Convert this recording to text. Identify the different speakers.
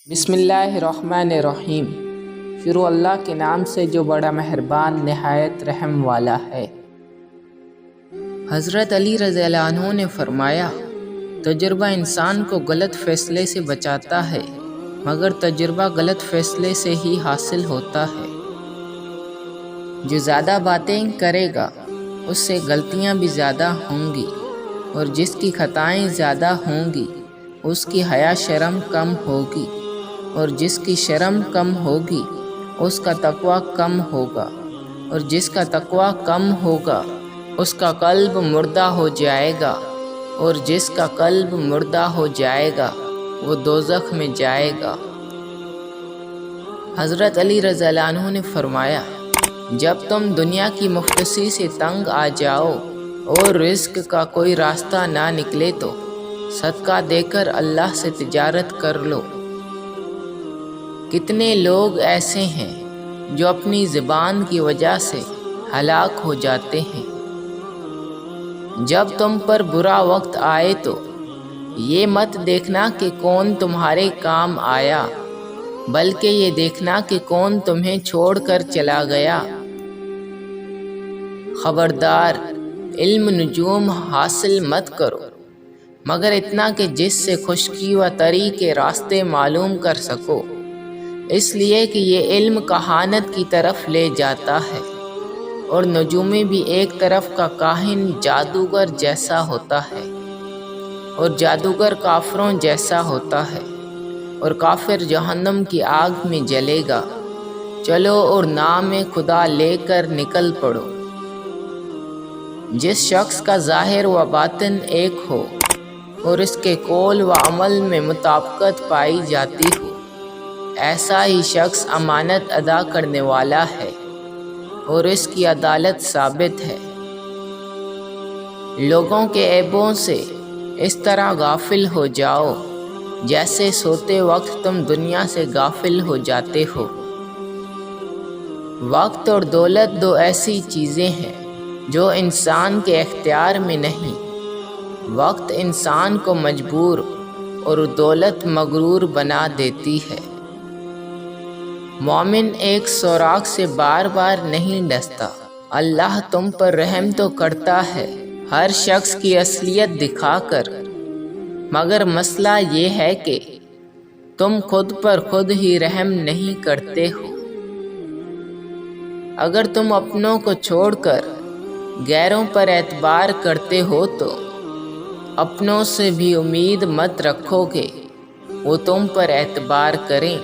Speaker 1: بسم اللہ الرحمن الرحیم۔ شروع اللہ کے نام سے جو بڑا مہربان نہایت رحم والا ہے۔ حضرت علی رضی اللہ عنہ نے فرمایا، تجربہ انسان کو غلط فیصلے سے بچاتا ہے، مگر تجربہ غلط فیصلے سے ہی حاصل ہوتا ہے۔ جو زیادہ باتیں کرے گا اس سے غلطیاں بھی زیادہ ہوں گی، اور جس کی خطائیں زیادہ ہوں گی اس کی حیا شرم کم ہوگی، اور جس کی شرم کم ہوگی اس کا تقویٰ کم ہوگا، اور جس کا تقویٰ کم ہوگا اس کا قلب مردہ ہو جائے گا، اور جس کا قلب مردہ ہو جائے گا وہ دوزخ میں جائے گا۔ حضرت علی رضی اللہ عنہ نے فرمایا، جب تم دنیا کی مفلسی سے تنگ آ جاؤ اور رزق کا کوئی راستہ نہ نکلے تو صدقہ دے کر اللہ سے تجارت کر لو۔ کتنے لوگ ایسے ہیں جو اپنی زبان کی وجہ سے ہلاک ہو جاتے ہیں۔ جب تم پر برا وقت آئے تو یہ مت دیکھنا کہ کون تمہارے کام آیا، بلکہ یہ دیکھنا کہ کون تمہیں چھوڑ کر چلا گیا۔ خبردار، علم نجوم حاصل مت کرو، مگر اتنا کہ جس سے خشکی و تری کے راستے معلوم کر سکو، اس لیے کہ یہ علم کہانت کی طرف لے جاتا ہے، اور نجومی بھی ایک طرف کا کاہن جادوگر جیسا ہوتا ہے، اور جادوگر کافروں جیسا ہوتا ہے، اور کافر جہنم کی آگ میں جلے گا۔ چلو اور نام خدا لے کر نکل پڑو۔ جس شخص کا ظاہر و باطن ایک ہو اور اس کے قول و عمل میں مطابقت پائی جاتی ہو، ایسا ہی شخص امانت ادا کرنے والا ہے اور اس کی عدالت ثابت ہے۔ لوگوں کے عیبوں سے اس طرح غافل ہو جاؤ جیسے سوتے وقت تم دنیا سے غافل ہو جاتے ہو۔ وقت اور دولت دو ایسی چیزیں ہیں جو انسان کے اختیار میں نہیں۔ وقت انسان کو مجبور اور دولت مغرور بنا دیتی ہے۔ مومن ایک سوراخ سے بار بار نہیں ڈستا۔ اللہ تم پر رحم تو کرتا ہے ہر شخص کی اصلیت دکھا کر، مگر مسئلہ یہ ہے کہ تم خود پر خود ہی رحم نہیں کرتے ہو۔ اگر تم اپنوں کو چھوڑ کر غیروں پر اعتبار کرتے ہو تو اپنوں سے بھی امید مت رکھو کہ وہ تم پر اعتبار کریں۔